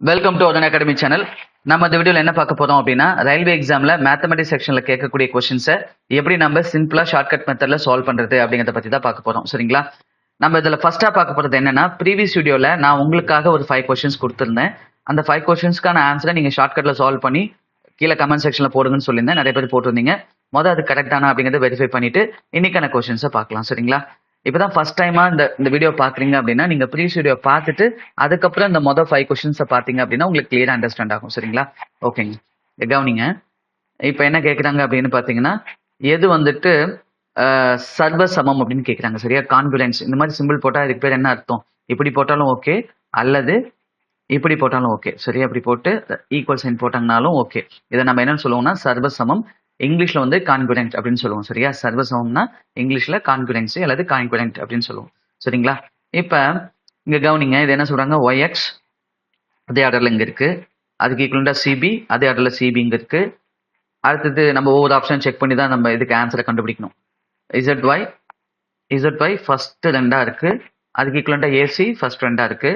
Welcome to ஒடன் academy channel. நம்ம இந்த வீடியோவில் என்ன பார்க்க போறோம் அப்படின்னா, ரயில்வே எக்ஸாம்ல மேத்தமெட்டிக்ஸ் செக்ஷன்ல கேட்கக்கூடிய கொஸ்டின்ஸை எப்படி நம்ம சிம்பிளா ஷார்ட்கட் மெத்தட்ல சால்வ் பண்றது அப்படிங்கிறத பத்தி தான் பார்க்க போறோம். சரிங்களா? நம்ம இதுல ஃபர்ஸ்டா பார்க்க போறது என்னன்னா, ப்ரீவியஸ் வீடியோல நான் உங்களுக்காக ஒரு 5 கொஸ்டின்ஸ் கொடுத்திருந்தேன். அந்த 5 கொஸ்டின்ஸ்க்கான ஆன்சரை நீங்க ஷார்ட்கட்ல சால்வ் பண்ணி கீழே கமெண்ட் செக்ஷன்ல போடுங்கன்னு சொல்லியிருந்தேன். நிறைய பேர் போட்டிருந்தீங்க. அது கரெக்டானா அப்படிங்கறத வெரிஃபை பண்ணிட்டு இன்னைக்கான கொஸ்டின்ஸை பார்க்கலாம். சரிங்களா? இப்பதான் ஃபர்ஸ்ட் டைமா இந்த வீடியோ பாக்குறீங்க அப்படின்னா, நீங்க ப்ரீவியஸ் வீடியோ பார்த்துட்டு அதுக்கப்புறம் இந்த 5 கொஸ்டின்ஸை பார்த்தீங்க அப்படின்னா உங்களுக்கு கிளியரா அண்டர்ஸ்டாண்ட் ஆகும். சரிங்களா? ஓகேங்க, கவனிங்க. இப்ப என்ன கேக்குறாங்க அப்படின்னு பாத்தீங்கன்னா, எது வந்துட்டு சர்வ சமம் அப்படின்னு கேக்குறாங்க. சரியா? கான்ஃபிடன்ஸ் இந்த மாதிரி சிம்பிள் போட்டா இதுக்கு பேர் என்ன அர்த்தம்? இப்படி போட்டாலும் ஓகே, அல்லது இப்படி போட்டாலும் ஓகே. சரியா? இப்படி போட்டு ஈக்குவல் சைன் போட்டாங்கனாலும் ஓகே. இதை நம்ம என்னன்னு சொல்லுவோம்னா சர்வசமம். இங்கிலீஷ்ல வந்து கான்ஃபிடென்ட் அப்படின்னு சொல்லுவோம். சரியா? சர்வசமம்னா இங்கிலீஷ்ல கான்ஃபிடென்ஸ் அல்லது கான்ஃபிடென்ட் அப்படின்னு சொல்லுவோம். சரிங்களா? இப்ப இங்க கவனிங்க, இது என்ன சொல்றாங்க? ஒய்எக்ஸ் அதே ஆர்டர்ல இங்க இருக்கு. அதுக்கு ஈக்குவலண்டா சிபி அதே ஆர்டர்ல சிபி இங்க இருக்கு. அடுத்தது நம்ம ஒவ்வொரு ஆப்ஷன் செக் பண்ணி தான் நம்ம இதுக்கு ஆன்சரை கண்டுபிடிக்கணும். இசட்ஒய் ஃபர்ஸ்ட் ரெண்டா இருக்கு. அதுக்கு ஈக்குவலண்டா ஏசி ஃபர்ஸ்ட் ரெண்டா இருக்கு.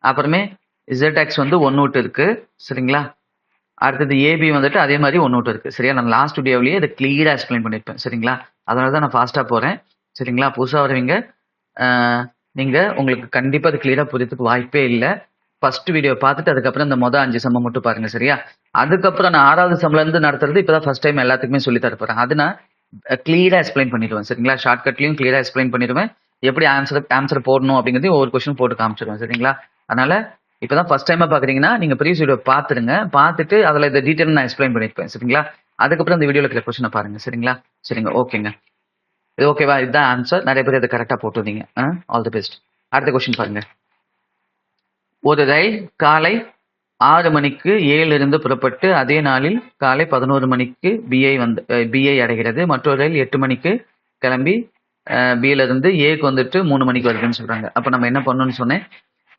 அப்புறமே இசட்எக்ஸ் வந்து ஒன்னு விட்டு இருக்கு. சரிங்களா? அடுத்தது ஏபி வந்துட்டு அதே மாதிரி ஒன்று விட்டு இருக்கு. சரியா? நான் லாஸ்ட் வீடியோவிலேயே இதை கிளியரா எக்ஸ்பிளைன் பண்ணியிருப்பேன். சரிங்களா? அதனால தான் நான் ஃபாஸ்டா போறேன். சரிங்களா? புதுசாக வருவீங்க, நீங்க உங்களுக்கு கண்டிப்பா அது கிளியரா புரியறதுக்கு வாய்ப்பே இல்லை. ஃபர்ஸ்ட் வீடியோ பார்த்துட்டு அதுக்கப்புறம் இந்த 5 சம்ம மட்டும் பாருங்க. சரியா? அதுக்கப்புறம் நான் 6வது சம்ல இருந்து நடத்துறது இப்பதான் ஃபர்ஸ்ட் டைம் எல்லாத்துக்குமே சொல்லி தர போறேன். அது நான் கிளியரா எக்ஸ்பிளைன் பண்ணிடுவேன். சரிங்களா? ஷார்ட்கட்லயும் கிளியரா எக்ஸ்பிளைன் பண்ணிடுவேன். எப்படி ஆன்சர் போடணும் அப்படிங்கிறதையும் ஒவ்வொரு கொஸ்டின் போட்டு காமிச்சிருவேன். சரிங்களா? அதனால இப்பதான் ஃபர்ஸ்ட் டைமா பாக்குறீங்கன்னா நீங்க ப்ரீவியஸ் வீடியோ பாத்துருங்க. பார்த்துட்டு அதுல இந்த டீடைல் நான் எக்ஸ்பிளைன் பண்ணிருப்பேன். சரிங்களா? அதுக்கப்புறம் இந்த வீடியோல இருக்கிற கொஸ்டினை பாருங்க. சரிங்களா? சரிங்க, ஓகேங்க. இது ஓகேவா? இதுதான் ஆன்சர். நிறைய பேர் இதை கரெக்டா போட்டுருந்தீங்க. All the best. அடுத்த கொஸ்டின் பாருங்க. ஒரு ரயில் காலை 6 மணிக்கு இருந்து புறப்பட்டு அதே நாளில் காலை 11 மணிக்கு பிஐ அடைகிறது. மற்றொரு ரயில் 8 மணிக்கு கிளம்பி பில இருந்து ஏக்கு வந்துட்டு 3 மணிக்கு வருதுன்னு சொல்றாங்க. அப்ப நம்ம என்ன பண்ணணும்னு சொன்னேன்.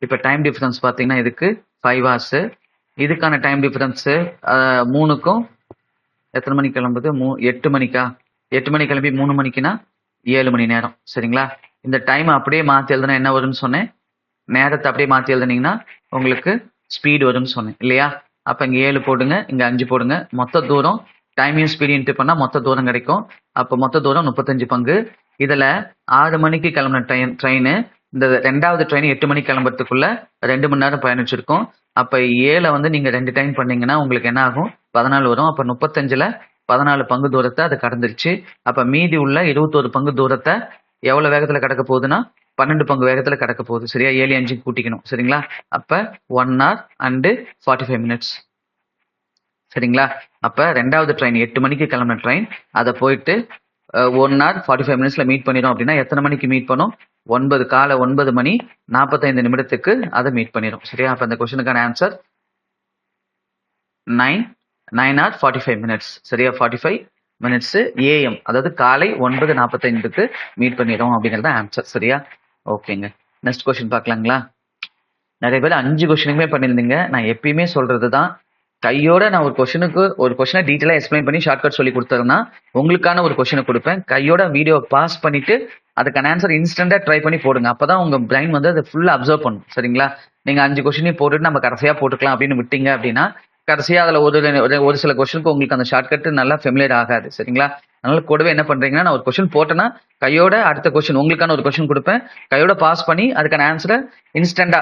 இப்ப டைம் டிஃபரன்ஸ் பாத்தீங்கன்னா இதுக்கு 5 hours. இதுக்கான டைம் டிஃபரன்ஸ் 3க்கும் எத்தனை மணிக்கு கிளம்புது? 8 மணிக்கா? 8 மணிக்கு கிளம்பி 3 மணிக்குன்னா 7 மணி நேரம். சரிங்களா? இந்த டைம் அப்படியே மாத்தி எழுதுனா என்ன வரும்னு சொன்னேன். நேரத்தை அப்படியே மாத்தி எழுதுனீங்கன்னா உங்களுக்கு ஸ்பீடு வரும்னு சொன்னேன் இல்லையா? அப்ப இங்க 7 போடுங்க, இங்க 5 போடுங்க. மொத்த தூரம் டைமையும் ஸ்பீடு இன்ட்டு பண்ணா மொத்த தூரம் கிடைக்கும். அப்ப மொத்த தூரம் 35 பங்கு. இதுல 6 மணிக்கு கிளம்பின ட்ரெயின் இந்த 2வது ட்ரெயின் 8 மணிக்கு கிளம்புறதுக்குள்ள 2 மணி நேரம் பயணிச்சிருக்கும். அப்ப 7 வந்து நீங்க 2 டைம் பண்ணீங்கன்னா உங்களுக்கு என்ன ஆகும்? 14 வரும். அப்ப 35ல 14 பங்கு தூரத்தை அது கடந்துருச்சு. அப்ப மீதி உள்ள 21 பங்கு தூரத்தை எவ்வளவு வேகத்துல கடக்க போகுதுன்னா 12 பங்கு வேகத்துல கடக்க போகுது. சரியா? 7 5 கூட்டிக்கணும். சரிங்களா? அப்ப 1 hour and 45 minutes. சரிங்களா? அப்ப 2வது ட்ரெயின் 8 மணிக்கு கிளம்பின ட்ரெயின் அதை போயிட்டு 1 hour 45 minutesல மீட் பண்ணிடும். அப்படின்னா எத்தனை மணிக்கு மீட் பண்ணும்? காலை 9 மணி 45 நிமிடத்துக்கு அதை மீட் பண்ணிடும். சரியா? அப்ப அந்த கொஸ்டினுக்கான ஆன்சர் 9 hour 45 minutes. சரியா? 45 minutes AM, அதாவது காலை 9:45க்கு மீட் பண்ணிடும் அப்படிங்கறது ஆன்சர். சரியா? ஓகேங்க. நெக்ஸ்ட் கொஸ்டின் பார்க்கலாங்களா? நிறைய பேர் 5 கொஸ்டினுமே பண்ணியிருந்தீங்க. நான் எப்பயுமே சொல்றதுதான், கையோட நான் ஒரு கொஸ்டினை டீட்டெயிலா எக்ஸ்பிளைன் பண்ணி ஷார்ட்கட் சொல்லி கொடுத்தேன்னா உங்களுக்கான ஒரு கொஸ்டினை கொடுப்பேன். கையோட வீடியோ பாஸ் பண்ணிட்டு அதுக்கான ஆன்சர் இன்ஸ்டன்டா ட்ரை பண்ணி போடுங்க. அப்பதான் உங்க பிரைன் வந்து அதை ஃபுல்லா அப்சர்வ் பண்ணும். சரிங்களா? நீங்க 5 கொஸ்டினையும் போட்டுட்டு நம்ம கடைசியா போட்டுக்கலாம் அப்படின்னு விட்டீங்க அப்படின்னா கடைசியா அதுல ஒரு சில கொஸ்டினுக்கு உங்களுக்கு அந்த ஷார்ட்கட் நல்லா ஃபெமிலியர் ஆகாது. சரிங்களா? அதனால கூடவே என்ன பண்றீங்கன்னா, நான் ஒரு கொஸ்டின் போட்டேன்னா கையோட அடுத்த கொஸ்டின் உங்களுக்கான ஒரு கொஸ்டின் கொடுப்பேன். கையோட பாஸ் பண்ணி அதுக்கான ஆன்சரை இன்ஸ்டன்டா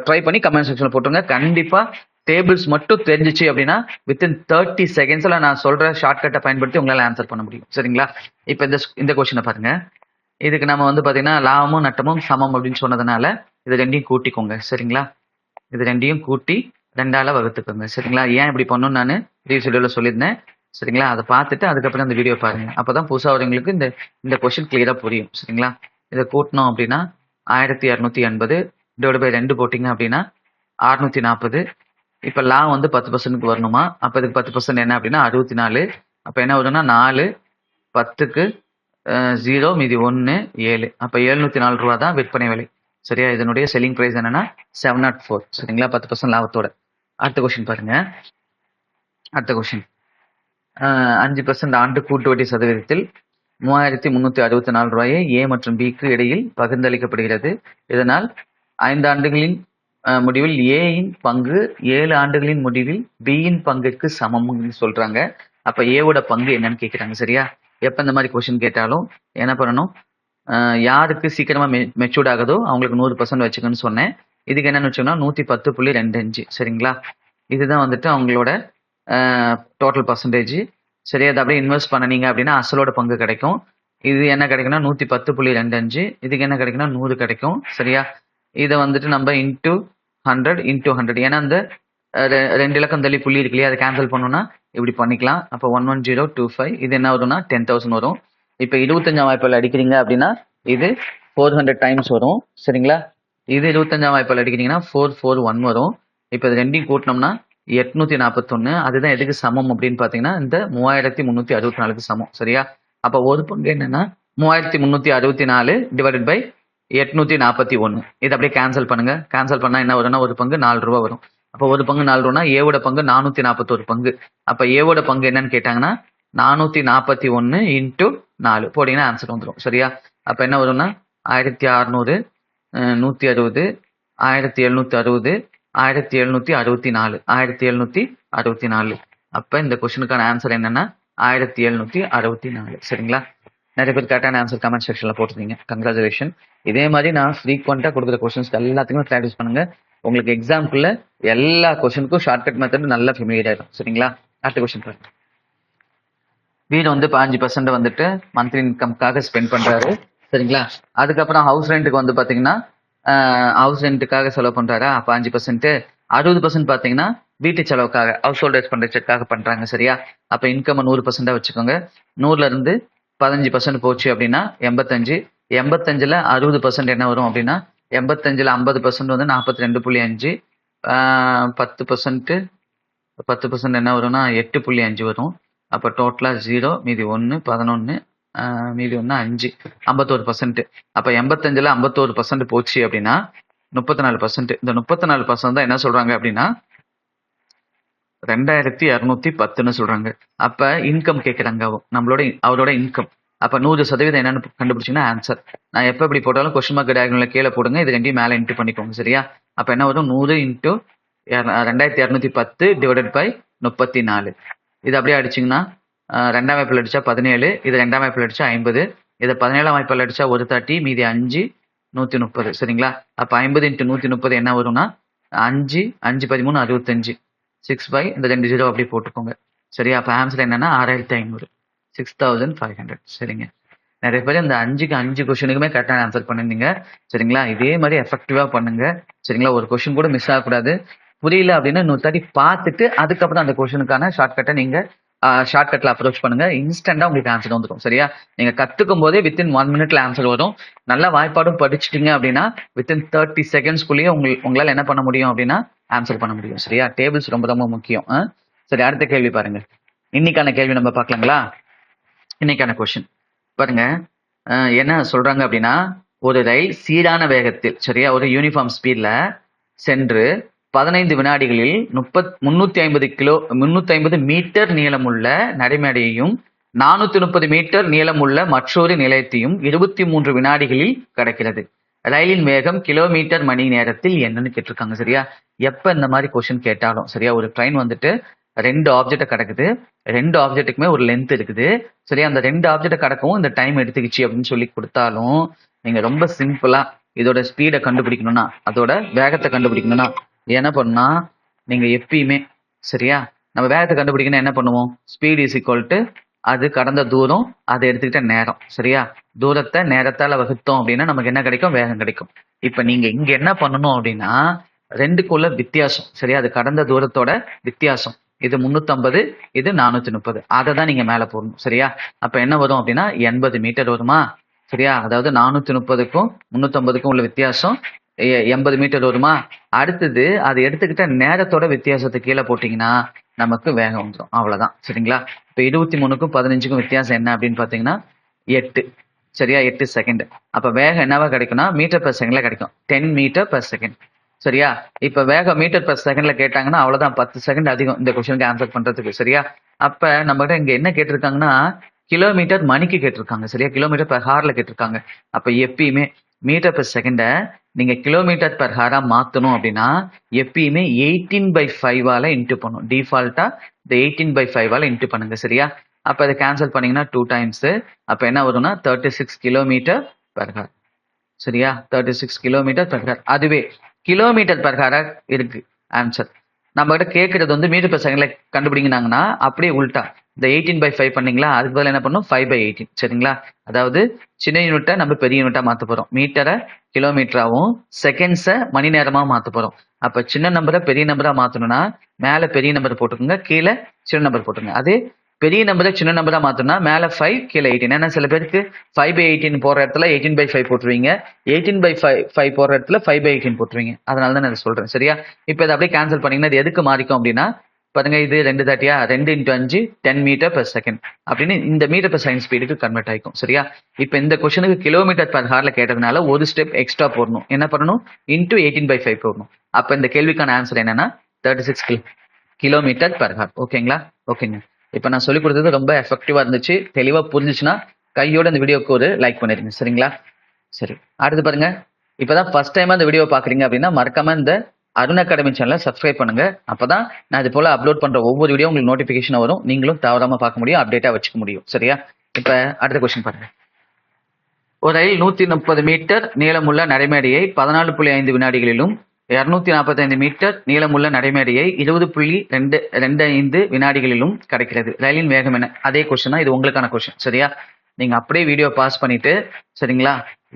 ட்ரை பண்ணி கமெண்ட் செக்ஷன்ல போட்டுருங்க. கண்டிப்பா டேபிள்ஸ் மட்டும் தெரிஞ்சிச்சு அப்படின்னா வித்தின் 30 செகண்ட்ஸ்ல நான் சொல்ற ஷார்ட்கட்டை பயன்படுத்தி உங்களால ஆன்சர் பண்ண முடியும். சரிங்களா? இப்ப இந்த கொஸ்டினை பாருங்க. இதுக்கு நம்ம வந்து பாத்தீங்கன்னா லாபமும் நட்டமும் சமம் அப்படின்னு சொன்னதுனால இது ரெண்டையும் கூட்டிக்கோங்க. சரிங்களா? இது ரெண்டையும் கூட்டி 2ஆல வகுத்துக்கோங்க. சரிங்களா? ஏன் இப்படி பண்ணணும்னு நான் ப்ரீவியஸ் வீடியோல சொல்லியிருந்தேன். சரிங்களா? அதை பார்த்துட்டு அதுக்கப்புறம் இந்த வீடியோ பாருங்க. அப்பதான் புதுசா வரவங்களுக்கு இந்த கொஸ்டின் கிளியரா புரியும். சரிங்களா? இதை கூட்டணும் அப்படின்னா 1280 டிவைட் பை 2 போட்டீங்க அப்படின்னா 640. இப்ப லா வந்து 10% வரணுமா? அப்ப இதுக்கு 10% என்ன அப்படின்னா 64. அப்ப என்ன வரும்னா 4 10க்கு 0 மீதி 1 7. அப்ப 704 ரூபா தான் விற்பனை விலை. சரியா? இதனுடைய செல்லிங் பிரைஸ் என்னன்னா 704. சரிங்களா? 10% லாபத்தோட. அடுத்த கொஸ்டின் பாருங்க. அடுத்த கொஸ்டின் 5% ஆண்டு கூட்டு வட்டி சதவீதத்தில் 3364 ரூபாயை ஏ மற்றும் பிக்கு இடையில் பகிர்ந்தளிக்கப்படுகிறது. இதனால் 5 ஆண்டுகளின் முடிவில் ஏயின் பங்கு 7 ஆண்டுகளின் முடிவில் பியின் பங்குக்கு சமம்னு சொல்றாங்க. அப்ப ஏவோட பங்கு என்னன்னு கேட்குறாங்க. சரியா? எப்ப இந்த மாதிரி கொஸ்டின் கேட்டாலும் என்ன பண்ணணும்? யாருக்கு சீக்கிரமா மெச்சூர்ட் ஆகுதோ அவங்களுக்கு 100% வச்சுக்கணும்னு சொன்னேன். இதுக்கு என்னன்னு வச்சோம்னா 110.25. சரிங்களா? இதுதான் வந்துட்டு அவங்களோட டோட்டல் பர்சன்டேஜ். சரி, அதை அப்படியே இன்வெஸ்ட் பண்ணீங்க அப்படின்னா அசலோட பங்கு கிடைக்கும். இது என்ன கிடைக்கும்னா 110.25. இதுக்கு என்ன கிடைக்கும்னா 100 கிடைக்கும். சரியா? இதை வந்துட்டு நம்ம இன்டூ 100 ஏன்னா அந்த 2 இலக்கம் தள்ளி புள்ளி இருக்கு இல்லையா, அதை கேன்சல் பண்ணோம்னா இப்படி பண்ணிக்கலாம். அப்போ 11025 இது என்ன வரும்னா 10,000 வரும். இப்போ 25ஆம் வாய்ப்பால் அடிக்கிறீங்க அப்படின்னா இது 400 டைம்ஸ் வரும். சரிங்களா? இது 25ஆம் வாய்ப்பால் அடிக்கிறீங்கன்னா 441 வரும். இப்போ இது ரெண்டையும் கூட்டினோம்னா 841. அதுதான் எதுக்கு சமம் அப்படின்னு பார்த்தீங்கன்னா இந்த 3364க்கு சமம். சரியா? அப்போ ஒரு பங்கு என்னன்னா 3364 டிவைடட் பை 841. இது அப்படியே கேன்சல் பண்ணுங்க. கேன்சல் பண்ணா என்ன வரும்னா ஒரு பங்கு 4 ரூபா வரும். அப்போ ஒரு பங்கு 4 ரூபானா ஏவோட பங்கு 441 பங்கு. அப்போ ஏவோட பங்கு என்னன்னு கேட்டாங்கன்னா 441 இன்டூ 4 போட்டீங்கன்னா ஆன்சர் வந்துடும். சரியா? அப்போ என்ன வரும்னா 1600, 160, 1760, 1764, 1764. அப்போ இந்த கொஸ்டினுக்கான ஆன்சர் என்னன்னா 1764. சரிங்களா? நிறைய பேர் கரெக்டான ஆன்சர் கமெண்ட் செக்ஷன்ல போட்டுருந்தீங்க. கங்க்ராச்சுலேஷன். இதே மாதிரி நான் ஃப்ரீக்வெண்டா கொடுக்குற கொஸ்டின்ஸ் எல்லாத்துக்குமே ப்ராக்டிஸ் பண்ணுங்க. உங்களுக்கு எக்ஸாம்குள்ள எல்லா கொஸ்டினுக்கும் ஷார்ட்கட் மெத்தட் நல்லா ஃபெமிலியர் ஆயிடும். சரிங்களா? அடுத்த கொஸ்டின் பாருங்க. வீடு வந்து 5% வந்துட்டு மந்த்லி இன்கம்காக ஸ்பெண்ட் பண்றாரு. சரிங்களா? அதுக்கப்புறம் ஹவுஸ் ரெண்ட்டுக்கு வந்து பாத்தீங்கன்னா ஹவுஸ் ரெண்ட்டுக்காக செலவு பண்றாரா? 5%. 60% பாத்தீங்கன்னா வீட்டு செலவுக்காக ஹவுஸ் ஹோல்ட் எக்ஸ்பெண்டிச்சருக்காக பண்றாங்க. சரியா? அப்ப இன்கம் 100% வச்சுக்கோங்க. 100ல இருந்து 15% போச்சு அப்படின்னா 85. 85ல 60% என்ன வரும் அப்படின்னா 85ல 50% வந்து 42.5. 10% 10% என்ன வரும்னா 8.5 வரும். அப்போ டோட்டலா 0, மீதி 1, 11, மீதி 1 5, 51%. அப்போ 85ல 51% போச்சு அப்படின்னா 34%. இந்த 34% தான் என்ன சொல்றாங்க அப்படின்னா 2210ன்னு சொல்றாங்க. அப்ப இன்கம் கேட்குறாங்க அவரோட இன்கம். அப்ப 100% என்னன்னு கண்டுபிடிச்சீங்கன்னா ஆன்சர். நான் எப்ப இப்படி போட்டாலும் கொஸ்டின் மார்க் டயக்னல்ல கீழே போடுங்க. இது ரெண்டையும் மேலே இன்ட்டு பண்ணிக்கோங்க. சரியா? அப்ப என்ன வரும் 100 இன்ட்டு 2210 டிவைடட் பை 34. இது அப்படியே அடிச்சிங்கன்னா 2ஆம் வாய்ப்பால் அடிச்சா 17, இது 2ஆம் வாய்ப்பால் அடிச்சா 50, இதை 17ஆம் வாய்ப்பால் அடிச்சா 130, மீதி 5, 130. சரிங்களா? அப்ப 50 இன்ட்டு 130 என்ன வரும்னா 5, 5 13 65, 6 இந்த 2 0 அப்படி போட்டுக்கோங்க. சரியா? அப்ப ஆன்சர் என்னன்னா 6500, 6500. சரிங்க. நிறைய பேர் இந்த 5க்கு 5 கொஸ்டினுக்குமே கரெக்டான ஆன்சர் பண்ணிருந்தீங்க. சரிங்களா? இதே மாதிரி எஃபெக்டிவா பண்ணுங்க. சரிங்களா? ஒரு கொஸ்டின் கூட மிஸ் ஆகக்கூடாது. புரியல அப்படின்னா இன்னொரு தாட்டி பார்த்துட்டு அதுக்கப்புறம் அந்த கொஸ்டினுக்கான ஷார்ட்கட்டை நீங்க ஷார்ட்கட்ல அப்ரோச் பண்ணுங்க. இன்ஸ்டன்டா உங்களுக்கு ஆன்சர் வந்துடும். சரியா? நீங்க கத்துக்கும் போதே வித்தின் 1 மினிட்ல ஆன்சர் வரும். நல்ல வாய்ப்பாடும் படிச்சுட்டீங்க அப்படின்னா வித்தின் 30 செகண்ட்ஸ்குள்ளேயே உங்களால என்ன பண்ண முடியும் அப்படின்னா ஆன்சர் பண்ண முடியும். சரியா? டேபிள்ஸ் ரொம்ப ரொம்ப முக்கியம். சரி, அடுத்த கேள்வி பாருங்க. இன்னைக்கான கேள்வி நம்ம பார்க்கலாங்களா? இன்னைக்கான கொஸ்டின் பாருங்க. என்ன சொல்றாங்க அப்படின்னா ஒரு ரயில் சீரான வேகத்தில், சரியா, ஒரு யூனிஃபார்ம் ஸ்பீட்ல சென்று 15 வினாடிகளில் 350 மீட்டர் நீளமுள்ள நடைமேடையையும் 430 மீட்டர் நீளமுள்ள மற்றொரு நிலையத்தையும் 23 வினாடிகளில் கடக்கிறது. ரயிலின் வேகம் கிலோமீட்டர் மணி நேரத்தில் என்னன்னு கேட்டிருக்காங்க. சரியா? எப்ப இந்த மாதிரி கொஸ்டின் கேட்டாலும் சரியா, ஒரு ட்ரெயின் வந்துட்டு 2 ஆப்ஜெக்டை கடக்குது. 2 ஆப்ஜெக்ட்டுக்குமே ஒரு லென்த் இருக்குது. சரியா? அந்த 2 ஆப்ஜெக்டை கடக்கவும் இந்த டைம் எடுத்துக்கிச்சு அப்படின்னு சொல்லி கொடுத்தாலும் நீங்க ரொம்ப சிம்பிளா இதோட ஸ்பீடை கண்டுபிடிக்கணும்னா, அதோட வேகத்தை கண்டுபிடிக்கணும்னா என்ன பண்ணா, நீங்க எப்பயுமே சரியா நம்ம வேகத்தை கண்டுபிடிக்கணும் என்ன பண்ணுவோம்? ஸ்பீட் இஸ் ஈக்குவல் டு அது கடந்த தூரம், அதை எடுத்துக்கிட்ட நேரம். சரியா? தூரத்தை நேரத்தால வகுத்தோம் அப்படின்னா நமக்கு என்ன கிடைக்கும்? வேகம் கிடைக்கும். இப்ப நீங்க இங்க என்ன பண்ணணும் அப்படின்னா ரெண்டுக்குள்ள வித்தியாசம். சரியா? அது கடந்த தூரத்தோட வித்தியாசம். இது 350, இது 430. அதை தான் நீங்க மேல போடணும். சரியா? அப்ப என்ன வரும் அப்படின்னா 80 மீட்டர் வருமா? சரியா? அதாவது 430க்கும் 350க்கும் உள்ள வித்தியாசம் 80 மீட்டர் வருமா? அடுத்தது அது எடுத்துக்கிட்ட நேரத்தோட வித்தியாசத்தை கீழே போட்டீங்கன்னா நமக்கு வேகம் வந்துடும். அவ்வளவுதான். சரிங்களா? இப்ப 23க்கும் 15க்கும் வித்தியாசம் என்ன அப்படின்னு பாத்தீங்கன்னா 8. சரியா? 8 செகண்ட். அப்ப வேகம் என்னவா கிடைக்கும்னா மீட்டர் பெர் செகண்ட்ல கிடைக்கும். 10 மீட்டர் பெர் செகண்ட். சரியா? இப்ப வேகம் மீட்டர் பெர் செகண்ட்ல கேட்டாங்கன்னா அவ்வளவுதான், 10 செகண்ட் அதிகம் இந்த கொஸ்டினுக்கு ஆன்சர் பண்றதுக்கு. சரியா? அப்ப நம்ம கிட்ட இங்க என்ன கேட்டிருக்காங்கன்னா கிலோமீட்டர் மணிக்கு கேட்டிருக்காங்க. சரியா? கிலோமீட்டர் பெர் ஹார்ல கேட்டிருக்காங்க. அப்ப எப்பயுமே மீட்டர் பெர் செகண்ட நீங்க கிலோமீட்டர் பெர் ஹாரா மாத்தணும் அப்படின்னா எப்பயுமே 18/5ஆல இன்ட்டு பண்ணும். டிஃபால்ட்டா இந்த 18/5ஆல இன்ட்டு பண்ணுங்க சரியா. அப்ப அதை கேன்சல் பண்ணீங்கன்னா 2 டைம்ஸ். அப்ப என்ன வரும்னா 36 கிலோமீட்டர் பெர் ஹார் சரியா. 36 கிலோமீட்டர் பெர் ஹார். அதுவே கிலோமீட்டர் பெர் ஹாரா இருக்கு ஆன்சர். நம்ம கிட்ட கேட்கறது வந்து மீட்டர் பெர் செகண்ட்ல கண்டுபிடிங்கினாங்கன்னா அப்படியே உல்டா இந்த 18/5 பண்ணீங்களா, அதுக்கு பதில் என்ன பண்ணும் 5/18 சரிங்களா. அதாவது சின்ன யூனிட்டை நம்ம பெரிய யூனிட்டா மாத்த போறோம். மீட்டரை கிலோமீட்டராகவும் செகண்ட்ஸை மணி நேரமா மாத்த போறோம். அப்ப சின்ன நம்பரை பெரிய நம்பரா மாத்தணும்னா மேல பெரிய நம்பர் போட்டுக்கோங்க, கீழே சின்ன நம்பர் போட்டுங்க. அதே பெரிய நம்பரை சின்ன நம்பரா மாத்தணும்னா மேல 5 கீழே 18. ஏன்னா சில பேருக்கு 5/18 போற இடத்துல 18/5 போட்டுருவீங்க, 18/5 போற இடத்துல 5/18 போட்டுருவீங்க. அதனால தான் நான் சொல்றேன் சரியா. இப்போ இதை அப்படியே கேன்சல் பண்ணீங்கன்னா இது எதுக்கு மாறிக்கும் அப்படின்னா பாருங்க, இது 2 தாட்டியா 2 × 5 10 மீட்டர் பெர் செகண்ட் அப்படின்னு இந்த மீட்டர் பெர் செகண்ட் ஸ்பீடுக்கு கன்வெர்ட் ஆயிக்கும் சரியா. இப்போ இந்த கொஸ்டினுக்கு கிலோமீட்டர் பெர் ஹார்ல கேட்டதுனால ஒரு ஸ்டெப் எக்ஸ்ட்ரா போடணும். என்ன பண்ணணும், இன்டூ 18/5 போடணும். அப்ப இந்த கேள்விக்கான ஆன்சர் என்னன்னா 36 கிலோமீட்டர் பெர் ஹார். ஓகேங்களா? ஓகேங்க. இப்போ நான் சொல்லிக் கொடுத்தது ரொம்ப எஃபெக்டிவா இருந்துச்சு. தெளிவா புரிஞ்சுச்சுன்னா கையோட இந்த வீடியோக்கு ஒரு லைக் பண்ணிருங்க சரிங்களா. சரி, அடுத்து பாருங்க, இப்பதான் ஃபர்ஸ்ட் டைமா இந்த வீடியோ பாக்குறீங்க அப்படின்னா மறக்காம இந்த அருண் அகாடமி சேனலை சப்ஸ்கிரைப் பண்ணுங்க. அப்பதான் நான் இது போல அப்லோட் பண்ற ஒவ்வொரு வீடியோ உங்களுக்கு நோட்டிபிகேஷன் வரும், நீங்களும் தவறாம பார்க்க முடியும், அப்டேட்டா வச்சுக்க முடியும் சரியா. இப்ப அடுத்த கொஸ்டின் பாருங்க. ஒரு ரயில் 130 மீட்டர் நீளமுள்ள நடைமேடையை 14.5 வினாடிகளிலும் 245 மீட்டர் நீளமுள்ள நடைமேடையை 20.25 வினாடிகளிலும் கிடைக்கிறது. ரயிலின் வேகம் என்ன? அதே கொஸ்டின் தான், இது உங்களுக்கான கொஸ்டின் சரியா. நீங்க அப்படியே வீடியோ பாஸ் பண்ணிட்டு சரிங்களா,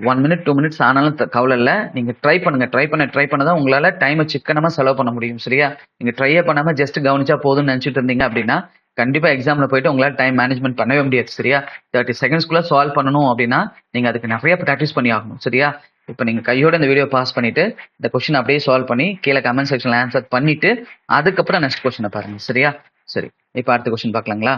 1 மினிட் 2 மினிட்ஸ் ஆனாலும் கவலை இல்லை, நீங்க ட்ரை பண்ணுங்க. ட்ரை பண்ணதான் உங்களால டைமை சிக்கனமா செலவு பண்ண முடியும் சரியா. நீங்க ட்ரையே பண்ணாம ஜஸ்ட் கவனிச்சா போதும்னு நினைச்சிட்டு இருந்தீங்க அப்படின்னா கண்டிப்பா எக்ஸாம்ல போயிட்டு உங்களால டைம் மேனேஜ்மெண்ட் பண்ணவே முடியாது சரியா. 30 செகண்ட்ஸ்க்குள்ள சால்வ் பண்ணணும் அப்படின்னா நீங்க அதுக்கு நிறைய ப்ராக்டிஸ் பண்ணி ஆகணும் சரியா. இப்போ நீங்க கையோட இந்த வீடியோ பாஸ் பண்ணிட்டு இந்த கொஸ்டின் அப்படியே சால்வ் பண்ணி கீழே கமெண்ட் செக்ஷன்ல ஆன்சர் பண்ணிட்டு அதுக்கப்புறம் நெக்ஸ்ட் கொஸ்டினை பாருங்க சரியா. சரி, இப்போ அடுத்த கொஸ்டின் பார்க்கலாங்களா?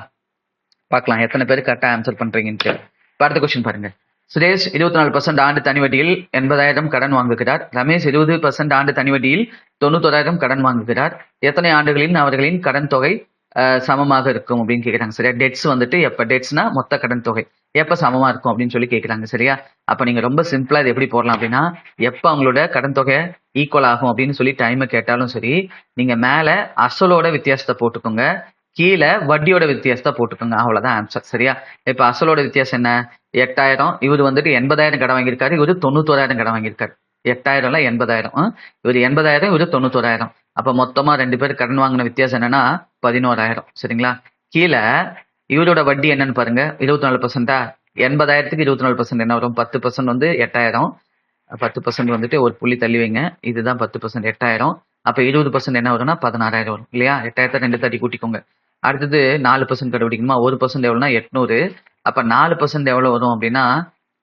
பார்க்கலாம் எத்தனை பேர் கரெக்டாக ஆன்சர் பண்றீங்கன்னு. இப்போ அடுத்த கொஸ்டின் பாருங்க. சுரேஷ் 24% ஆண்டு தனி வட்டியில் 80,000 கடன் வாங்குகிறார். ரமேஷ் 20% ஆண்டு தனி வட்டியில் 91,000 கடன் வாங்குகிறார். எத்தனை ஆண்டுகளில் அவர்களின் கடன் தொகை சமமாக இருக்கும் அப்படின்னு கேட்குறாங்க சரியா. டெட்ஸ் வந்துட்டு எப்போ, டெட்ஸ்னா மொத்த கடன் தொகை எப்போ சமமா இருக்கும் அப்படின்னு சொல்லி கேட்குறாங்க சரியா. அப்போ நீங்க ரொம்ப சிம்பிளா இது எப்படி போடலாம் அப்படின்னா, எப்போ அவங்களோட கடன் தொகை ஈக்குவல் ஆகும் அப்படின்னு சொல்லி டைமை கேட்டாலும் சரி, நீங்க மேல அசலோட வித்தியாசத்தை போட்டுக்கோங்க, கீழே வட்டியோட வித்தியாசத்தை போட்டுக்கோங்க, அவ்வளவுதான் ஆன்சர் சரியா. இப்ப அசலோட வித்தியாசம் என்ன, 8,000. இவர் வந்துட்டு 80,000 கடன் வாங்கியிருக்காரு, இவரு 91,000 கடன் வாங்கியிருக்காரு. 8,000 80,000, இவர் 80,000, இவரு 91,000. அப்ப மொத்தமா 2 பேர் கடன் வாங்கின வித்தியாசம் என்னன்னா 11,000 சரிங்களா. கீழே இவரோட வட்டி என்னன்னு பாருங்க, 24%. 80,000க்கு 24% என்ன வரும், 10% வந்து 8,000. 10% வந்துட்டு ஒரு புள்ளி தள்ளி வைங்க, இதுதான் 10%, 8,000. அப்ப 20% என்ன வரும்னா 16,000 வரும் இல்லையா. 8,000 2 தட்டி கூட்டிக்கோங்க. அடுத்தது 4% கண்டுபிடிக்கணுமா, 1% எவ்வளவுனா 800. அப்ப 4% எவ்வளவு வரும் அப்படின்னா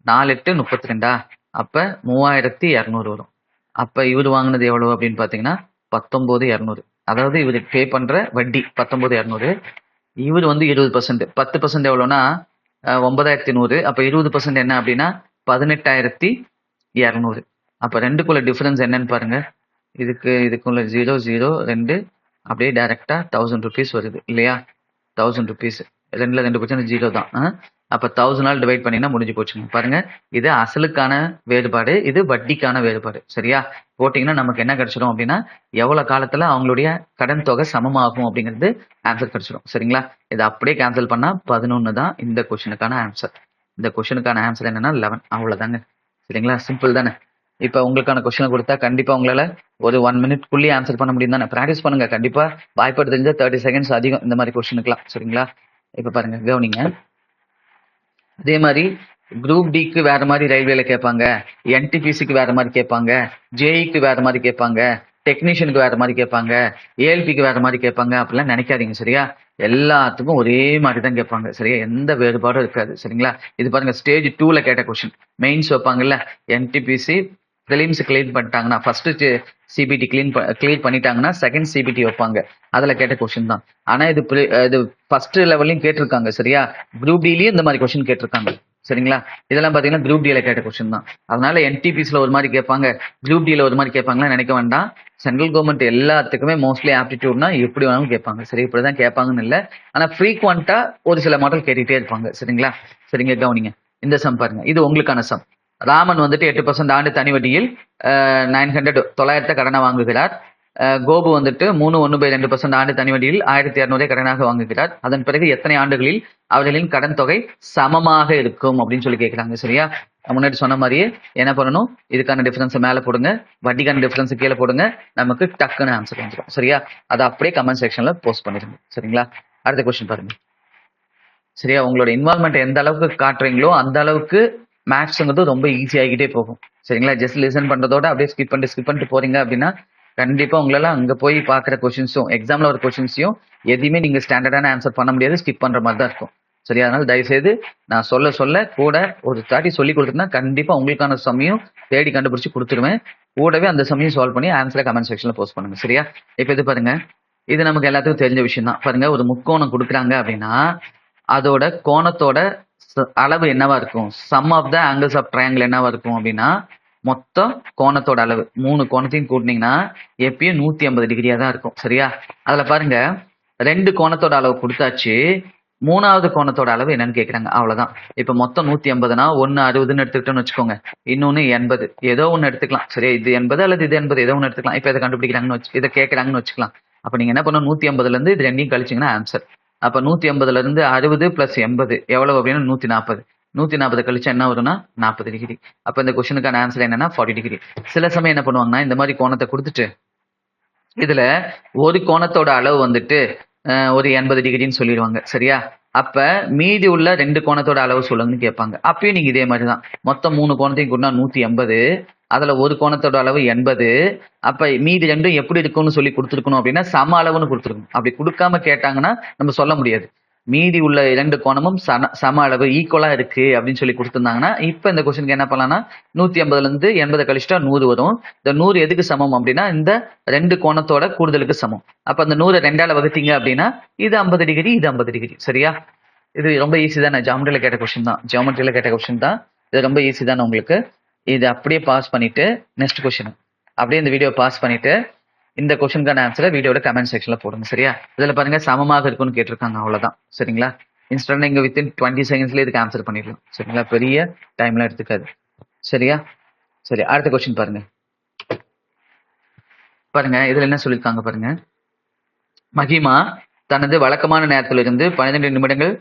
4 8 32. அப்ப 3,200 வரும். அப்ப இவர் வாங்கினது எவ்வளவு அப்படின்னு பாத்தீங்கன்னா 19,200. அதாவது இவரு பே பண்ற வட்டி 19,200. இவர் வந்து 20%, 10% எவ்வளவுனா 9,100. அப்ப 20% என்ன அப்படின்னா 18,200. அப்ப ரெண்டுக்குள்ள டிஃபரன்ஸ் என்னன்னு பாருங்க, இதுக்குள்ள 0 0 2 அப்படியே டைரக்டா 1000 rupees வருது இல்லையா. 1000 rupees, 2% 0 தான். அப்ப 1000 டிவைட் பண்ணினா முடிஞ்சு போச்சுங்க. பாருங்க, இது அசலுக்கான வேறுபாடு, இது வட்டிக்கான வேறுபாடு சரியா. போட்டீங்கன்னா நமக்கு என்ன கிடைச்சிடும் அப்படின்னா எவ்வளவு காலத்துல அவங்களுடைய கடன் தொகை சமமாகும் அப்படிங்கிறது ஆன்சர் கிடைச்சிடும் சரிங்களா. இதை அப்படியே கேன்சல் பண்ணா 11 தான் இந்த கொஸ்டினுக்கான ஆன்சர். இந்த கொஸ்டினுக்கான ஆன்சர் என்னன்னா 11, அவ்வளவுதாங்க சரிங்களா. சிம்பிள் தானே. இப்ப உங்களுக்கான கொஸ்டினை கொடுத்தா கண்டிப்பா உங்களால ஒரு 1 மினிட்குள்ளேயே ஆன்சர் பண்ண முடியும் தானே. ப்ராக்டிஸ் பண்ணுங்க, கண்டிப்பா வாய்ப்பு தெரிஞ்ச 30 செகண்ட்ஸ் அதிகம் இந்த மாதிரி கொஸ்டினுக்குலாம் சரிங்களா. இப்ப பாருங்க கவனிங்க, அதே மாதிரி குரூப் டிக்கு வேற மாதிரி ரயில்வேல கேட்பாங்க, என்டிபிசிக்கு வேற மாதிரி கேட்பாங்க, ஜேஇக்கு வேற மாதிரி கேட்பாங்க, டெக்னீஷியனுக்கு வேற மாதிரி கேட்பாங்க, ஏஎல்பிக்கு வேற மாதிரி கேட்பாங்க அப்படிலாம் நினைக்காதீங்க சரியா. எல்லாத்துக்கும் ஒரே மாதிரி தான் கேட்பாங்க சரியா, எந்த வேறுபாடும் இருக்காது சரிங்களா. இது பாருங்க ஸ்டேஜ் 2ல கேட்ட கொஸ்டின், மெயின்ஸ் வைப்பாங்கல்ல, என்டிபிசி பிலிம்ஸ் கிளீன் பண்ணிட்டாங்கன்னா ஃபர்ஸ்ட் சிபிடி கிளியர் பண்ணிட்டாங்கன்னா செகண்ட் சிபிடி வைப்பாங்க, அதுல கேட்ட கொஸ்டின் தான். ஆனா இது ஃபர்ஸ்ட் லெவல்லையும் கேட்டிருக்காங்க சரியா. குரூப் டிலயும் இந்த மாதிரி கொஸ்டின் கேட்டிருக்காங்க சரிங்களா. இதெல்லாம் பாத்தீங்கன்னா குரூப் டில கேட்ட கொஸ்டின் தான். அதனால என்டிபிசில ஒரு மாதிரி கேட்பாங்க, குரூப் டில ஒரு மாதிரி கேட்பாங்களா நினைக்க வேண்டாம். சென்ட்ரல் கவர்மெண்ட் எல்லாத்துக்குமே மோஸ்ட்லி ஆப்டிடியூட்னா எப்படி வேணாலும் கேட்பாங்க சரி, இப்படிதான் கேட்பாங்கன்னு இல்லை. ஆனா ஃப்ரீக்வெண்டா ஒரு சில மாடல் கேட்டுட்டே இருப்பாங்க சரிங்களா. சரிங்க கவனிங்க, இந்த சம் பாருங்க, இது உங்களுக்கான சம். ராமன் வந்துட்டு 8% ஆண்டு தனி வட்டியில் 900 கடனை வாங்குகிறார். கோபு வந்துட்டு 3.1/2% ஆண்டு தனி வட்டியில் 1200 கடனாக வாங்குகிறார். அதன் பிறகு எத்தனை ஆண்டுகளில் அவர்களின் கடன் தொகை சமமாக இருக்கும் அப்படின்னு சொல்லி கேட்கிறாங்க. சரியா? முன்னாடி சொன்ன மாதிரியே என்ன பண்ணணும், இதுக்கான டிஃபரன்ஸ் மேல போடுங்க, வட்டிக்கான டிஃபரன்ஸ் கீழே போடுங்க, நமக்கு டக்குன்னு ஆன்சர் வந்துடும். சரியா? அதை அப்படியே கமெண்ட் செக்ஷன்ல போஸ்ட் பண்ணிடுங்க. சரிங்களா? அடுத்த கொஸ்டின் பாருங்க. சரியா? உங்களோட இன்வால்மெண்ட் எந்த அளவுக்கு காட்டுறீங்களோ அந்த அளவுக்கு மேக்ஸ்ங்கிறது ரொம்ப ஈஸி ஆகிட்டே போகும். சரிங்களா? ஜஸ்ட் லிசன் பண்றதோட அப்படியே ஸ்கிப் பண்ணிட்டு போறீங்க அப்படின்னா கண்டிப்பா உங்களால அங்க போய் பாக்குற கொஸ்டின்ஸும் எக்ஸாம்ல ஒரு கொஸ்டின்ஸையும் எதையுமே நீங்க ஸ்டாண்டர்டான ஆன்சர் பண்ண முடியாது, ஸ்கிப் பண்ற மாதிரி தான் இருக்கும். சரி, அதனால தயவுசெய்து நான் சொல்ல கூட ஒரு தாட்டி சொல்லி கொடுத்துருந்தா கண்டிப்பா உங்களுக்கான சமயம் தேடி கண்டுபிடிச்சு கொடுத்துருவேன். கூடவே அந்த சமயம் சால்வ் பண்ணி ஆன்சரை கமெண்ட் செக்ஷன்ல போஸ்ட் பண்ணுங்க. சரியா? இப்ப இது பாருங்க, இது நமக்கு எல்லாத்துக்கும் தெரிஞ்ச விஷயம் தான். பாருங்க, ஒரு முக்கோணம் கொடுக்குறாங்க அப்படின்னா அதோட கோணத்தோட அளவு என்னவா இருக்கும்? Sum of the angles of triangle என்னவா இருக்கும் அப்படின்னா மொத்தம் கோணத்தோட அளவு 3 கோணத்தையும் கூட்டினீங்கன்னா எப்பயும் 180 டிகிரியா தான் இருக்கும். சரியா? அதுல பாருங்க, 2 கோணத்தோட அளவு கொடுத்தாச்சு, 3வது கோணத்தோட அளவு என்னன்னு கேக்குறாங்க. அவ்வளவுதான். இப்ப மொத்தம் 180னா 1 60ன்னு எடுத்துக்கிட்டோம்னு வச்சுக்கோங்க, இன்னொன்னு 80, ஏதோ ஒண்ணு எடுத்துக்கலாம். சரியா? இது 80 அல்லது இது 80, ஏதோ ஒண்ணு எடுத்துக்கலாம். இப்ப இதை கண்டுபிடிக்கிறாங்கன்னு இதை கேட்கறாங்கன்னு வச்சுக்கலாம். அப்ப நீங்க என்ன பண்ணணும், 180ல இருந்து இது ரெண்டையும் கழிச்சீங்கன்னா ஆன்சர். அப்ப 180ல இருந்து 60 + 80 எவ்வளவு அப்படின்னா 140. 140 கழிச்சா என்ன வரும்னா 40 டிகிரி. அப்ப இந்த கொஸ்டினுக்கான ஆன்சர் என்னன்னா 40 டிகிரி. சில சமயம் என்ன பண்ணுவாங்கன்னா, இந்த மாதிரி கோணத்தை கொடுத்துட்டு இதுல ஒரு கோணத்தோட அளவு வந்துட்டு ஒரு 80 டிகிரின்னு சொல்லிடுவாங்க. சரியா? அப்ப மீதி உள்ள 2 கோணத்தோட அளவு சொல்லுங்கன்னு கேட்பாங்க. அப்பயும் நீங்க இதே மாதிரிதான், மொத்தம் 3 கோணத்தையும் கூட்டினா 180, அதுல ஒரு கோணத்தோட அளவு 80. அப்ப மீதி ரெண்டும் எப்படி இருக்கும்னு சொல்லி கொடுத்துருக்கணும் அப்படின்னா சம அளவுன்னு கொடுத்துருக்கணும். அப்படி கொடுக்காம கேட்டாங்கன்னா நம்ம சொல்ல முடியாது மீதி உள்ள 2 கோணமும் சம அளவு ஈக்குவலா இருக்கு அப்படின்னு சொல்லி கொடுத்துருந்தாங்கன்னா இப்ப இந்த கொஸ்டினுக்கு என்ன பண்ணலாம்னா 180ல இருந்து 80 கழிச்சிட்டா 100 வரும். இந்த 100 எதுக்கு சமம் அப்படின்னா இந்த 2 கோணத்தோட கூடுதலுக்கு சமம். அப்ப அந்த 100 2ஆல வகுத்தீங்க அப்படின்னா இது 50 டிகிரி, இது 50 டிகிரி. சரியா? இது ரொம்ப ஈஸி தான். ஜியோமெட்ரியில கேட்ட கொஸ்டின் தான். ஜியோமெட்ரியில கேட்ட கொஸ்டின் தான். இது ரொம்ப ஈஸி தான் உங்களுக்கு. இது அப்படியே பாஸ் பண்ணிட்டு நெக்ஸ்ட் கொஸ்டின் அப்படியே இந்த வீடியோ பாஸ் பண்ணிட்டு இந்த கொஸ்டினுக்கான ஆன்சரை வீடியோட கமெண்ட் செக்ஷன்ல போடுங்க. சரியா? இதுல பாருங்க சமமாக இருக்கும்னு கேட்டிருக்காங்க. அவ்வளவுதான். சரிங்களா? இன்ஸ்டன்ட் இங்க வித்தின் 20 செகண்ட்ஸ்ல இதுக்கு ஆன்சர் பண்ணிடலாம். சரிங்களா? பெரிய டைம்லாம் எடுத்துக்காது. சரியா? சரி, அடுத்த கொஸ்டின் பாருங்க. பாருங்க, இதுல என்ன சொல்லியிருக்காங்க பாருங்க. மகிமா தனது வழக்கமான நேரத்திலிருந்து 12 நிமிடங்கள்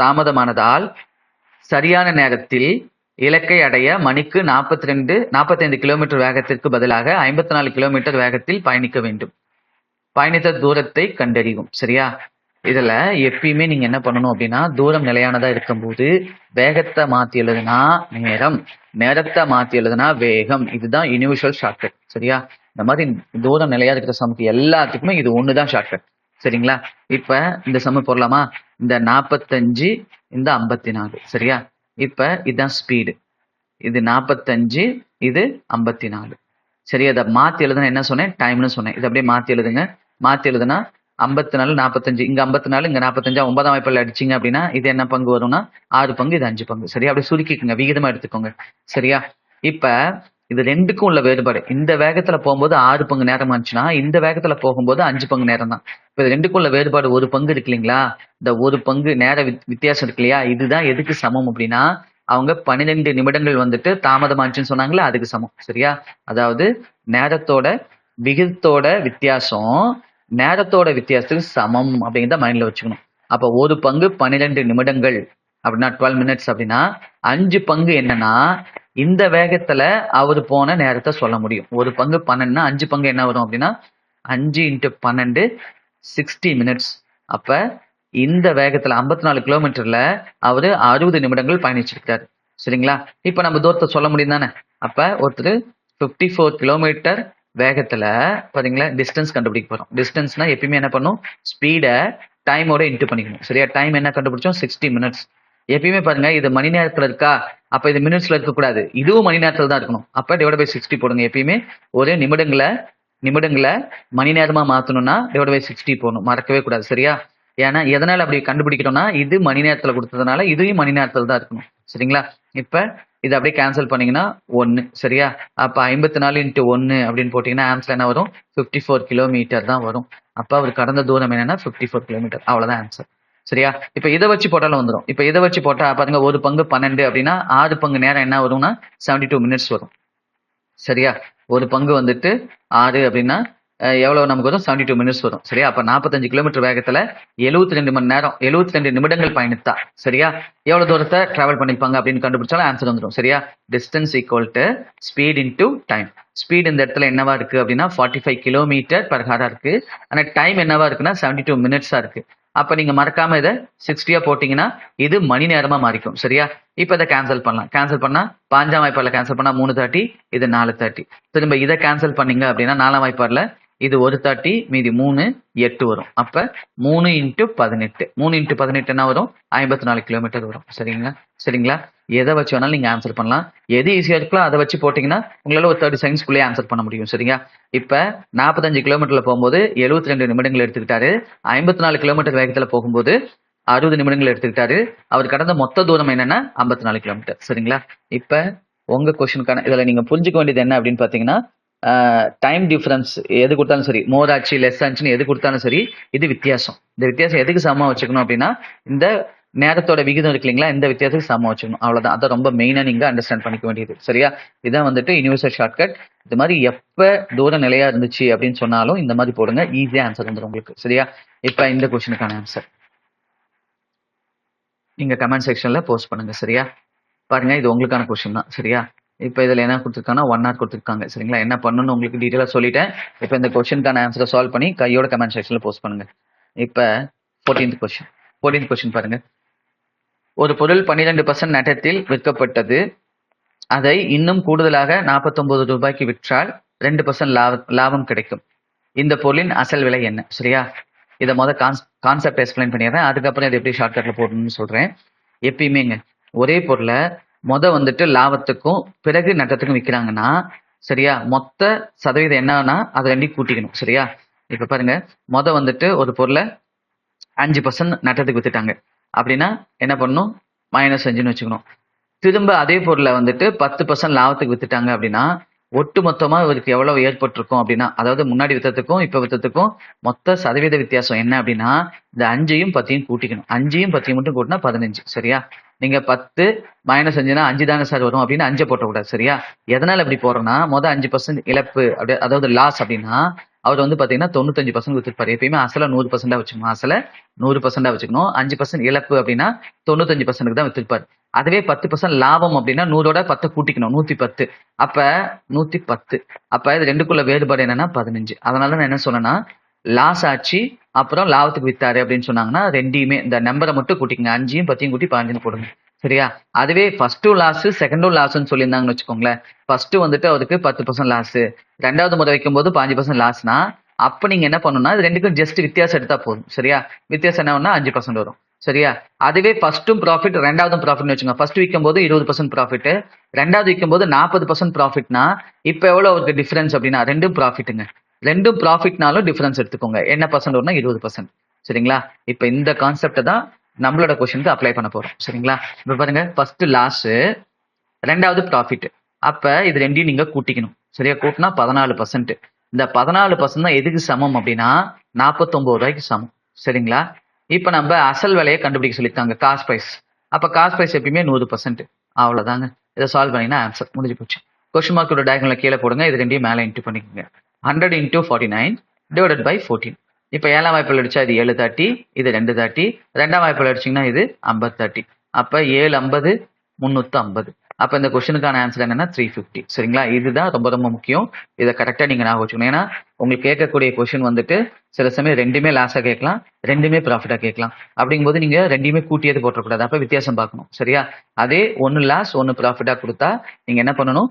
தாமதமானதால் சரியான நேரத்தில் இலக்கை அடைய மணிக்கு 45 கிலோமீட்டர் வேகத்திற்கு பதிலாக 54 கிலோமீட்டர் வேகத்தில் பயணிக்க வேண்டும். பயணித்த தூரத்தை கண்டறியும். சரியா? இதுல எப்பயுமே நீங்க என்ன பண்ணணும் அப்படின்னா, தூரம் நிலையானதா இருக்கும்போது வேகத்தை மாத்தி எழுதுனா நேரம், நேரத்தை மாத்தி எழுதுனா வேகம். இதுதான் யூனிவர்சல் ஷார்ட்கட். சரியா? இந்த மாதிரி தூரம் நிலையா இருக்கிற சமக்கு எல்லாத்துக்குமே இது ஒண்ணுதான் ஷார்ட்கட். சரிங்களா? இப்ப இந்த சம போடலாமா? இந்த 45, இந்த 54. சரியா? இப்ப இதுதான் ஸ்பீடு. இது 45, இது 54. சரி, அதை மாத்தி எழுதுனா என்ன சொன்னேன்? டைம்னு சொன்னேன். இது அப்படியே மாத்தி எழுதுங்க. மாத்தி எழுதுனா 54, 45, இங்க 54, இங்க 45, 9ஆம் வாய்ப்பால் அடிச்சிங்க அப்படின்னா இது என்ன பங்கு வரும்னா 6 பங்கு, இது 5 பங்கு. சரியா? அப்படி சுருக்கிக்குங்க, விகிதமா எடுத்துக்கோங்க. சரியா? இப்ப இது ரெண்டுக்கும் உள்ள வேறுபாடு, இந்த வேகத்துல போகும்போது 6 பங்கு நேரம் ஆச்சுன்னா இந்த வேகத்துல போகும்போது 5 பங்கு நேரம் தான். இப்ப இது ரெண்டுக்கும் உள்ள வேறுபாடு 1 பங்கு இருக்கு இல்லைங்களா? இந்த 1 பங்கு நேர வித்தியாசம் இருக்கு இல்லையா? இதுதான் எதுக்கு சமம் அப்படின்னா அவங்க 12 நிமிடங்கள் வந்துட்டு தாமதமாச்சுன்னு சொன்னாங்களா, அதுக்கு சமம். சரியா? அதாவது நேரத்தோட விகிதத்தோட வித்தியாசம் நேரத்தோட வித்தியாசத்துக்கு சமம் அப்படிங்கிறத மைண்ட்ல வச்சுக்கணும். அப்ப 1 பங்கு 12 நிமிடங்கள் அப்படின்னா 12 மினிட்ஸ் அப்படின்னா 5 பங்கு என்னன்னா இந்த வேகத்துல அவர் போன நேரத்தை சொல்ல முடியும். 1 பங்கு 12னா 5 பங்கு என்ன வரும் அப்படின்னா 5 × 12 60 மினிட்ஸ். அப்ப இந்த வேகத்துல 54 கிலோமீட்டர்ல அவரு 60 நிமிடங்கள் பயணிச்சிருக்காரு. சரிங்களா? இப்ப நம்ம தூரத்தை சொல்ல முடியும் தானே? அப்ப ஒருத்தர் 54 கிலோமீட்டர் வேகத்துல பாத்தீங்களா டிஸ்டன்ஸ் கண்டுபிடிக்க போறோம். டிஸ்டன்ஸ்னா எப்பயுமே என்ன பண்ணும், ஸ்பீட டைமோட இன்ட்டு பண்ணிக்கணும். சரியா? டைம் என்ன கண்டுபிடிச்சோம்? 60 மினிட்ஸ். எப்பயுமே பாருங்க, இது மணி நேரத்துல இருக்கா, அப்ப இது மினிட்ஸ்ல இருக்கக்கூடாது, இதுவும் மணி நேரத்துல தான் இருக்கணும். அப்ப டிவைட் பை 60 போடுங்க. எப்பயுமே ஒரு நிமிடங்களை மணி நேரமா மாத்தணும்னா டிவைட் பை 60 போடணும், மறக்கவே கூடாது. சரியா? ஏன்னா எதனால அப்படி கண்டுபிடிக்கிறோம்னா இது மணி நேரத்துல கொடுத்ததுனால இதையும் மணி நேரத்துல தான் இருக்கணும். சரிங்களா? இப்ப இதை அப்படியே கேன்சல் பண்ணீங்கன்னா 1. சரியா? அப்ப 54 × 1 அப்படின்னு போட்டீங்கன்னா ஆன்சர் என்ன வரும்? 54 கிலோமீட்டர் தான் வரும். அப்ப அவர் கடந்த தூரம் என்னன்னா 54 கிலோமீட்டர். அவ்வளவுதான் ஆன்சர். சரியா? இப்ப இதை வச்சு போட்டாலும் வந்துடும். இப்ப இதை வச்சு போட்டா பாருங்க, ஒரு பங்கு 12 அப்படின்னா 6 பங்கு நேரம் என்ன வரும்னா 72 மினிட்ஸ் வரும். சரியா? ஒரு பங்கு வந்துட்டு 6 அப்படின்னா எவ்வளவு நமக்கு வரும்? 72 மினிட்ஸ் வரும். சரியா? அப்ப 45 கிலோமீட்டர் வேகத்துல 72 மணி நேரம் 72 நிமிடங்கள் பயணித்தா. சரியா? எவ்வளவு தூரத்தை டிராவல் பண்ணிருப்பாங்க அப்படின்னு கண்டுபிடிச்சாலும் ஆன்சர் வந்துடும். சரியா? Distance equal to speed into time. Speed இந்த இடத்துல என்னவா இருக்கு அப்படின்னா 45 கிலோமீட்டர் பர் ஹாரா இருக்கு. ஆனா டைம் என்னவா இருக்குன்னா 72 மினிட்ஸா இருக்கு. அப்ப நீங்க மறக்காம இதை 60 போட்டீங்கன்னா இது மணி நேரமா மாறிக்கும். சரியா? இப்ப இதை கேன்சல் பண்ணலாம். கேன்சல் பண்ணா 5ஆம் வாய்ப்பாடுல கேன்சல் பண்ணா 3:30, இது 4:30. திரும்ப இதை கேன்சல் பண்ணீங்க அப்படின்னா 4ஆம் வாய்ப்பாடுல இது 1:30, மீதி 3, 8 வரும். அப்ப 3 × 18. 3 × 18 என்ன வரும்? 54 கிலோமீட்டர் வரும். சரிங்களா? எதை வச்சு வேணாலும் நீங்க ஆன்சர் பண்ணலாம். எது ஈஸியா இருக்கோ அதை வச்சு போட்டீங்கன்னா உங்களால ஒரு 30 செகண்ட்ஸ்குள்ளேயே ஆன்சர் பண்ண முடியும். சரியா? இப்ப 45 கிலோமீட்டர்ல போகும்போது 72 நிமிடங்கள் எடுத்துக்கிட்டாரு. 54 கிலோமீட்டர் வேகத்துல போகும்போது 60 நிமிடங்கள் எடுத்துக்கிட்டாரு. அவர் கடந்த மொத்த தூரம் என்னன்னா 54 கிலோமீட்டர். சரிங்களா? இப்ப உங்க கொஸ்டினுக்கான இதுல நீங்க புரிஞ்சுக்க வேண்டியது என்ன அப்படின்னு பாத்தீங்கன்னா, டைம் டிஃபரன்ஸ் எது கொடுத்தாலும் சரி, மோர் ஆச்சு லெஸ் ஆச்சுன்னு எது கொடுத்தாலும் சரி, இது வித்தியாசம். இந்த வித்தியாசம் எதுக்கு சமமா வச்சுக்கணும் அப்படின்னா, இந்த நேரத்தோட விகிதம் இருக்கு இல்லைங்களா, இந்த வித்தியாசத்துக்கு சமமா வச்சுக்கணும். அவ்வளவுதான். அதை ரொம்ப மெயினா நீங்க அண்டர்ஸ்டாண்ட் பண்ணிக்க வேண்டியது. சரியா? இதான் வந்துட்டு யூனிவர்சல் ஷார்ட்கட். இது மாதிரி எப்ப தூர நிலையா இருந்துச்சு அப்படின்னு சொன்னாலும் இந்த மாதிரி போடுங்க, ஈஸியா ஆன்சர் வந்துடும் உங்களுக்கு. சரியா? இப்ப இந்த கொஸ்டினுக்கான ஆன்சர் நீங்க கமெண்ட் செக்ஷன்ல போஸ்ட் பண்ணுங்க. சரியா? பாருங்க, இது உங்களுக்கான கொஸ்டின் தான். சரியா? இப்ப இதுல என்ன கொடுத்துருக்காங்கன்னா 1 hour கொடுத்துருக்காங்க. சரிங்களா? என்ன பண்ணணும்னு உங்களுக்கு டீட்டெயிலா சொல்லிட்டேன். இப்ப இந்த கொஸ்டினுக்கான ஆன்சரை சால்வ் பண்ணி கையோட கமெண்ட் செக்ஷன்ல போஸ்ட் பண்ணுங்க. இப்ப 14th கொஸ்டின் பாருங்க. ஒரு பொருள் 12% நட்டத்தில் விற்கப்பட்டது. அதை இன்னும் கூடுதலாக 49 ரூபாய்க்கு விற்றால் 2% லாபம் கிடைக்கும். இந்த பொருளின் அசல் விலை என்ன? சரியா? இதை கான்செப்ட் எக்ஸ்பிளைன் பண்ணிடுறேன். அதுக்கப்புறம் இதை எப்படி ஷார்ட்கட்ல போடணும்னு சொல்றேன். எப்பயுமேங்க ஒரே பொருளை வந்துட்டு லாபத்துக்கும் பிறகு நட்டத்துக்கும் விற்கிறாங்கன்னா, சரியா, மொத்த சதவீதம் என்னன்னா அதை ரெண்டையும் கூட்டிக்கணும். சரியா? இப்ப பாருங்க, வந்துட்டு ஒரு பொருளை 5% நட்டத்துக்கு வித்துட்டாங்க அப்படின்னா என்ன பண்ணணும்? -5ன்னு வச்சுக்கணும். திரும்ப அதே பொருளை வந்துட்டு 10% லாபத்துக்கு வித்துட்டாங்க அப்படின்னா ஒட்டு மொத்தமா இவருக்கு எவ்வளவு ஏற்பட்டிருக்கும் அப்படின்னா, அதாவது முன்னாடி வித்தத்துக்கும் இப்ப வித்தத்துக்கும் மொத்த சதவீத வித்தியாசம் என்ன அப்படின்னா, இந்த 5யும் 10யும் கூட்டிக்கணும். 5யும் 10யும் மட்டும் கூட்டினா 15. சரியா? நீங்க 10 -5னா 5 தானே சார் வரும் அப்படின்னு 5 போட்டக்கூடாது. சரியா? எதனால இப்படி போறோம்னா, 5% இழப்பு அப்படி, அதாவது லாஸ் அப்படின்னா அவர் வந்து பாத்தீங்கன்னா 95% வித்துருப்பாரு. எப்பயுமே அசல 100% வச்சுக்கணும். அசல 100% வச்சுக்கணும். 5% இழப்பு அப்படின்னா 95% தான் வித்துருப்பாரு. அதுவே 10% லாபம் அப்படின்னா 100ஓட 10 கூட்டிக்கணும். 110. அப்ப 110. அப்ப இது ரெண்டுக்குள்ள வேறுபாடு என்னன்னா 15. அதனால நான் என்ன சொன்னேன்னா, லாஸ் ஆச்சு அப்புறம் லாபத்துக்கு வித்தாரு அப்படின்னு சொன்னாங்கன்னா ரெண்டையுமே இந்த நம்பரை மட்டும் கூட்டிக்கங்க. 5யும் 10யும் கூட்டி 15 போடுங்க. சரியா? அதுவே ஃபர்ஸ்டும் லாஸ் செகண்டும் லாஸ்ன்னு சொல்லியிருந்தாங்கன்னு வச்சுக்கோங்களேன். ஃபர்ஸ்ட் வந்துட்டு அவருக்கு 10% லாஸ், ரெண்டாவது முறை வைக்கும்போது 15% லாஸ்னா, அப்ப நீங்க என்ன பண்ணணும்னா இது ரெண்டுக்கும் ஜஸ்ட் வித்தியாசம் எடுத்தா போதும். சரியா? வித்தியாசம் என்ன 5% வரும். சரியா? அதுவே ஃபர்ஸ்டும் ப்ராஃபிட் ரெண்டாவதும் ப்ராஃபிட்னு வச்சுக்கோங்க. ஃபர்ஸ்ட் விற்கும் போது 20% ப்ராஃபிட், ரெண்டாவது விற்கும் போது 40% ப்ராஃபிட்னா இப்ப எவ்வளவு அவருக்கு டிஃபரன்ஸ் அப்படின்னா ரெண்டும் ப்ராஃபிட்டுங்க. ரெண்டும் ப்ராஃபிட்னாலும் டிஃபரன்ஸ் எடுத்துக்கோங்க. என்ன பர்சன்ட் வரும்னா 20%. சரிங்களா? இப்ப இந்த கான்செப்டை தான் நம்மளோட கொஸ்டினுக்கு அப்ளை பண்ண போறோம். சரிங்களா? இப்ப பாருங்க, ஃபர்ஸ்ட் லாஸ், ரெண்டாவது ப்ராஃபிட். அப்ப இது ரெண்டையும் நீங்க கூட்டிக்கணும். சரியா? கூட்டினா 14%. இந்த 14% தான் எதுக்கு சமம் அப்படின்னா 49 ரூபாய்க்கு சமம். சரிங்களா? இப்ப நம்ம அசல் விலையை கண்டுபிடிக்க சொல்லிட்டாங்க, காஸ்ட் பிரைஸ். அப்ப காஸ்ட் பிரைஸ் எப்பயுமே 100%. அவ்வளவுதாங்க. இதை சால்வ் பண்ணீங்கன்னா ஆன்சர் முடிஞ்சு போச்சு. கொஸ்டின் மார்க்கோட டயகனலை கீழே போடுங்க. இது ரெண்டையும் மேலே இன்ட்டு பண்ணிக்கோங்க. 100 × 49 divided by 14. இப்ப 7ஆம் வாய்ப்பில் அடிச்சா இது 730, இது 230. 2ஆம் வாய்ப்பில் அடிச்சீங்கன்னா இது 5030. அப்ப 750 350. அப்ப இந்த கொஸ்டினுக்கான ஆன்சர் என்னன்னா 350. சரிங்களா? இதுதான் ரொம்ப ரொம்ப முக்கியம். இதை கரெக்டா நீங்க ஞாபகம் வச்சுக்கணும். ஏன்னா உங்களுக்கு கேட்கக்கூடிய கொஸ்டின் வந்துட்டு சில சமயம் ரெண்டுமே லாஸா கேட்கலாம், ரெண்டுமே ப்ராஃபிட்டா கேட்கலாம். அப்படிங்கும்போது நீங்க ரெண்டையுமே கூட்டியது போட்டக்கூடாது. அப்ப வித்தியாசம் பார்க்கணும். சரியா? அதே ஒன்னு லாஸ் ஒன்னு ப்ராஃபிட்டா கொடுத்தா நீங்க என்ன பண்ணணும்?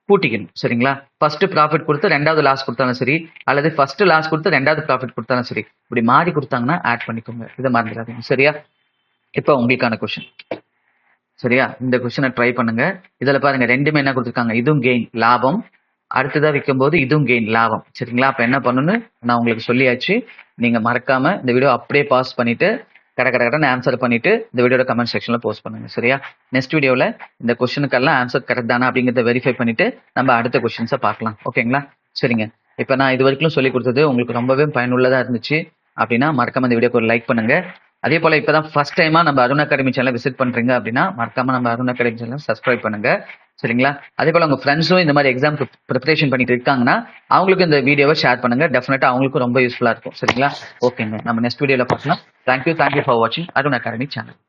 கூட்டிக்கணும். சரிங்களா? ஃபர்ஸ்ட் ப்ராஃபிட் கொடுத்து ரெண்டாவது லாஸ் கொடுத்தாலும் சரி, அல்லது ஃபர்ஸ்ட் லாஸ் கொடுத்து ரெண்டாவது ப்ராஃபிட் கொடுத்தாலும் சரி, இப்படி மாறி கொடுத்தாங்கன்னா ஆட் பண்ணிக்கோங்க. இதை மறந்துடாதீங்க. சரியா? இப்போ உங்களுக்கான கொஸ்டின். சரியா? இந்த கொஸ்டினை ட்ரை பண்ணுங்க. இதுல பாருங்க ரெண்டுமே என்ன கொடுத்துருக்காங்க, இதுவும் கெயின் லாபம், அடுத்ததா விற்கும் போது இதுவும் கெயின் லாபம். சரிங்களா? அப்ப என்ன பண்ணணும்னு நான் உங்களுக்கு சொல்லியாச்சு. நீங்க மறக்காம இந்த வீடியோ அப்படியே பாஸ் பண்ணிட்டு கடை ஆன்சர் பண்ணிட்டு இந்த வீடியோட கமெண்ட் செக்ஷன்ல போஸ்ட் பண்ணுங்க. சரியா? நெக்ஸ்ட் வீடியோல இந்த கொஸ்டினுக்கெல்லாம் ஆன்சர் கரெக்ட் தானா அப்படிங்கிறத வெரிஃபை பண்ணிட்டு நம்ம அடுத்த கொஸ்டின்ஸை பார்க்கலாம். ஓகேங்களா? சரிங்க. இப்ப நான் இது வரைக்கும் சொல்லி கொடுத்தது உங்களுக்கு ரொம்பவே பயனுள்ளதா இருந்துச்சு அப்படின்னா மறக்காம இந்த வீடியோக்கு ஒரு லைக் பண்ணுங்க. அதே போல் இப்போ தான் ஃபஸ்ட் டைமாக நம்ம அருண் அகாடமி சேனலை விசிட் பண்ணுறீங்க அப்படின்னா மறக்காமல் நம்ம அருண் அகாடமி சேனலை சப்ஸ்கிரைப் பண்ணுங்கள். சரிங்களா? அதே போல் உங்கள் ஃப்ரெண்ட்ஸும் இந்த மாதிரி எக்ஸாம் ப்ரிப்பரேஷன் பண்ணிட்டு இருக்காங்கன்னா அவங்களுக்கும் இந்த வீடியோவை ஷேர் பண்ணுங்கள். டெஃபினட்டாக அவங்களுக்கும் ரொம்ப யூஸ்ஃபுல்லாக இருக்கும். சரிங்களா? ஓகேங்க, நம்ம நெக்ஸ்ட் வீடியோவில் பார்க்கலாம். தேங்க்யூ ஃபார் வாட்சிங் அருண் அகாடமி சேனல்.